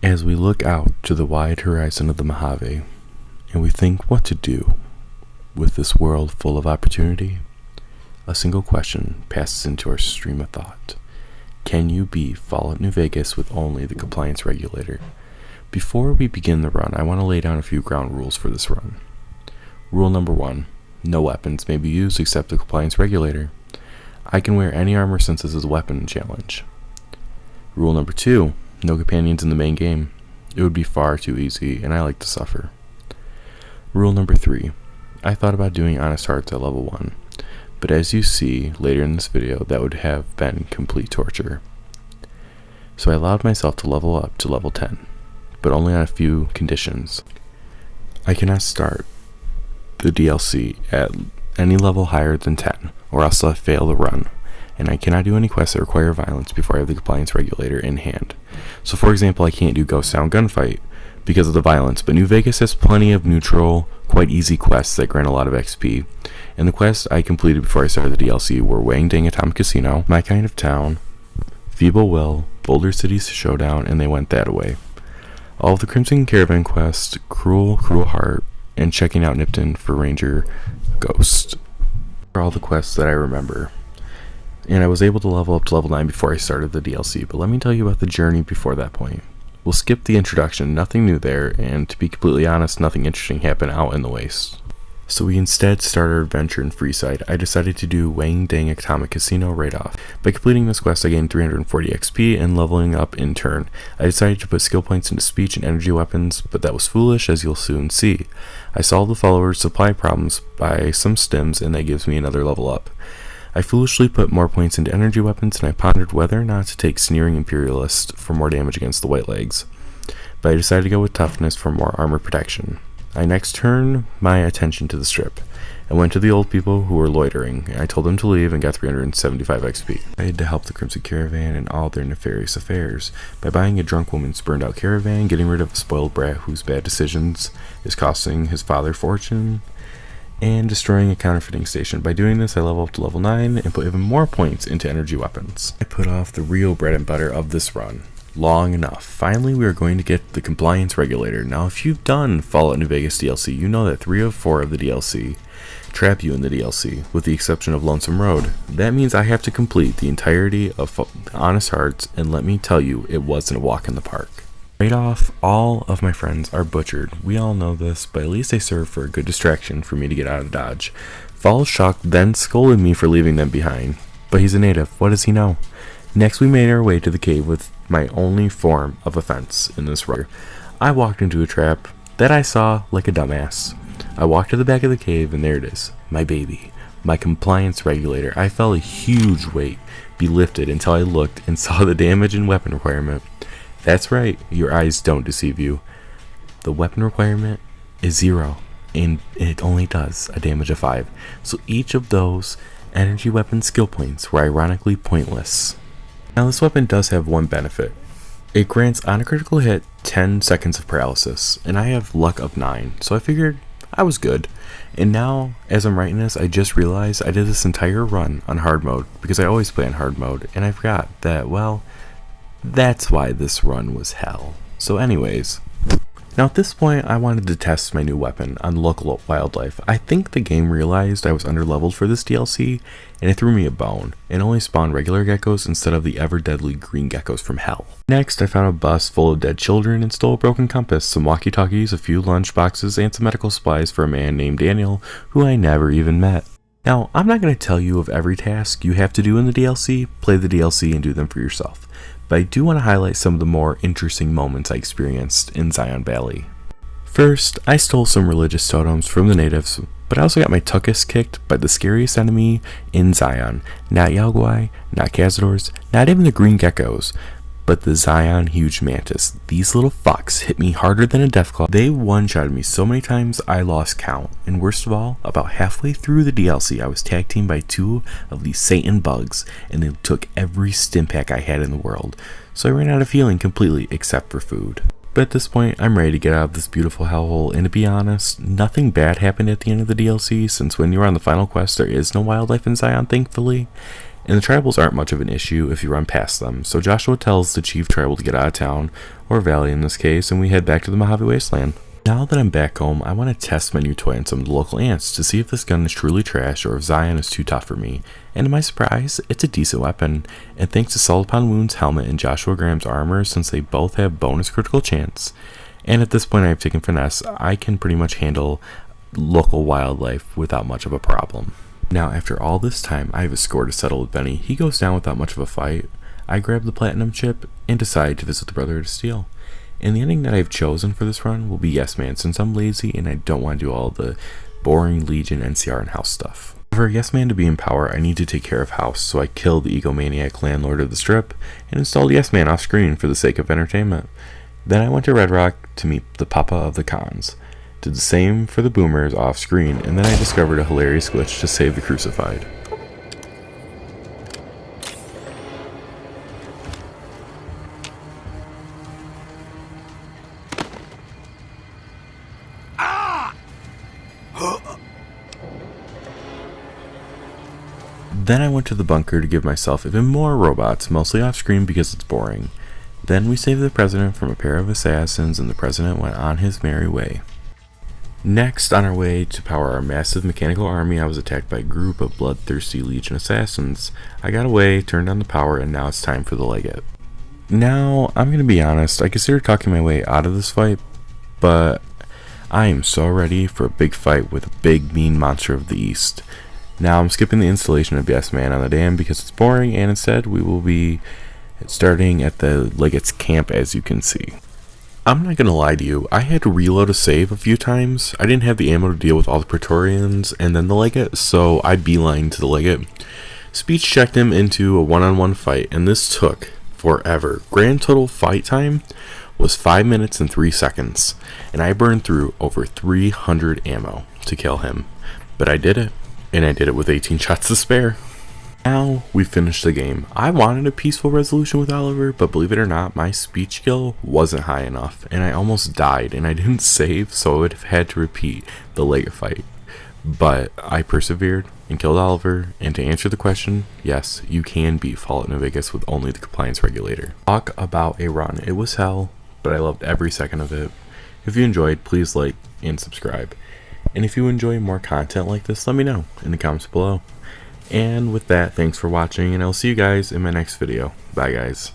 As we look out to the wide horizon of the Mojave, and we think what to do with this world full of opportunity, a single question passes into our stream of thought. Can you be Fallout New Vegas with only the compliance regulator? Before we begin the run, I want to lay down a few ground rules for this run. Rule number 1, no weapons may be used except the compliance regulator. I can wear any armor since this is a weapon challenge. Rule number 2, no companions in the main game. It would be far too easy, and I like to suffer. Rule number 3, I thought about doing honest hearts at level 1, but as you see later in this video, that would have been complete torture. So I allowed myself to level up to level 10, but only on a few conditions. I cannot start the DLC at any level higher than 10, or else I'll fail the run. And I cannot do any quests that require violence before I have the compliance regulator in hand. So for example, I can't do Ghost Town Gunfight because of the violence, but New Vegas has plenty of neutral, quite easy quests that grant a lot of XP. And the quests I completed before I started the DLC were Wang Dang Atomic Casino, My Kind of Town, Feeble Will, Boulder City's Showdown, and they went that away. All of the Crimson Caravan quests, Cruel Heart, and checking out Nipton for Ranger Ghost are all the quests that I remember. And I was able to level up to level 9 before I started the DLC, but let me tell you about the journey before that point. We'll skip the introduction, nothing new there, and to be completely honest, nothing interesting happened out in the waste. So we instead start our adventure in Freeside. I decided to do Wang Dang Atomic Casino right off. By completing this quest, I gained 340 XP and leveling up in turn. I decided to put skill points into speech and energy weapons, but that was foolish, as you'll soon see. I solved the followers' supply problems by some stims, and that gives me another level up. I foolishly put more points into energy weapons, and I pondered whether or not to take Sneering Imperialist for more damage against the White Legs. But I decided to go with Toughness for more armor protection. I next turned my attention to the strip. I went to the old people who were loitering, and I told them to leave and got 375 XP. I had to help the Crimson Caravan in all their nefarious affairs by buying a drunk woman's burned out caravan, getting rid of a spoiled brat whose bad decisions is costing his father fortune, and destroying a counterfeiting station. By doing this, I leveled up to level 9 and put even more points into energy weapons. I put off the real bread and butter of this run long enough. Finally, we are going to get the compliance regulator. Now, if you've done Fallout New Vegas DLC, you know that 3 of 4 of the DLC trap you in the DLC, with the exception of Lonesome Road. That means I have to complete the entirety of Honest Hearts, and let me tell you, it wasn't a walk in the park. Right off, all of my friends are butchered. We all know this, but at least they serve for a good distraction for me to get out of Dodge. Fall shocked then scolded me for leaving them behind. But he's a native, what does he know? Next, we made our way to the cave with my only form of offense in this run. I walked into a trap that I saw like a dumbass. I walked to the back of the cave, and there it is, my baby, my compliance regulator. I felt a huge weight be lifted until I looked and saw the damage and weapon requirement. That's right, your eyes don't deceive you. The weapon requirement is 0, and it only does a damage of 5. So each of those energy weapon skill points were ironically pointless. Now this weapon does have one benefit. It grants on a critical hit 10 seconds of paralysis, and I have luck of 9, so I figured I was good. And now, as I'm writing this, I just realized I did this entire run on hard mode, because I always play on hard mode, and I forgot that, well, that's why this run was hell. So anyways, now at this point I wanted to test my new weapon on local wildlife. I think the game realized I was underleveled for this DLC, and it threw me a bone, and only spawned regular geckos instead of the ever deadly green geckos from hell. Next, I found a bus full of dead children and stole a broken compass, some walkie-talkies, a few lunch boxes, and some medical supplies for a man named Daniel, who I never even met. Now, I'm not going to tell you of every task you have to do in the DLC. Play the DLC and do them for yourself. But I do want to highlight some of the more interesting moments I experienced in Zion Valley. First, I stole some religious totems from the natives, but I also got my tuchus kicked by the scariest enemy in Zion. Not Yaoguai, not Cazadors, not even the green geckos, but the Zion huge mantis. These little fucks hit me harder than a deathclaw. They one-shotted me so many times I lost count. And worst of all, about halfway through the DLC, I was tag teamed by 2 of these Satan bugs, and they took every stim pack I had in the world. So I ran out of healing completely, except for food. But at this point, I'm ready to get out of this beautiful hellhole, and to be honest, nothing bad happened at the end of the DLC, since when you're on the final quest, there is no wildlife in Zion, thankfully. and the tribals aren't much of an issue if you run past them, so Joshua tells the chief tribal to get out of town, or valley in this case, and we head back to the Mojave Wasteland. Now that I'm back home, I want to test my new toy on some of the local ants to see if this gun is truly trash or if Zion is too tough for me, and to my surprise, it's a decent weapon, and thanks to Salt Upon Wound's helmet and Joshua Graham's armor, since they both have bonus critical chance, and at this point I have taken finesse, I can pretty much handle local wildlife without much of a problem. Now after all this time, I have a score to settle with Benny. He goes down without much of a fight. I grab the platinum chip and decide to visit the Brotherhood of Steel. And the ending that I've chosen for this run will be Yes Man, since I'm lazy and I don't want to do all the boring Legion, NCR, and House stuff. For Yes Man to be in power, I need to take care of House, so I killed the egomaniac landlord of the strip and installed Yes Man off screen for the sake of entertainment. Then I went to Red Rock to meet the Papa of the Cons. Did the same for the Boomers off screen, and then I discovered a hilarious glitch to save the Crucified. Then I went to the bunker to give myself even more robots, mostly off screen because it's boring. Then we saved the president from a pair of assassins and the president went on his merry way. Next, on our way to power our massive mechanical army, I was attacked by a group of bloodthirsty Legion assassins. I got away, turned on the power, and now it's time for the Legate. Now, I'm going to be honest, I considered talking my way out of this fight, but I am so ready for a big fight with a big mean monster of the East. Now I'm skipping the installation of Yes Man on the dam because it's boring, and instead we will be starting at the Legate's camp, as you can see. I'm not gonna lie to you, I had to reload a save a few times. I didn't have the ammo to deal with all the Praetorians and then the Legate, so I beelined to the Legate. Speech checked him into a one-on-one fight, and this took forever. Grand total fight time was 5 minutes and 3 seconds, and I burned through over 300 ammo to kill him. But I did it. And I did it with 18 shots to spare. Now we finished the game. I wanted a peaceful resolution with Oliver, but believe it or not, my speech skill wasn't high enough, and I almost died, and I didn't save, so I would have had to repeat the Legate fight. But I persevered and killed Oliver, and to answer the question, yes, you can beat Fallout New Vegas with only the compliance regulator. Talk about a run. It was hell, but I loved every second of it. If you enjoyed, please like and subscribe. And if you enjoy more content like this, let me know in the comments below. And with that, thanks for watching, and I'll see you guys in my next video. Bye guys.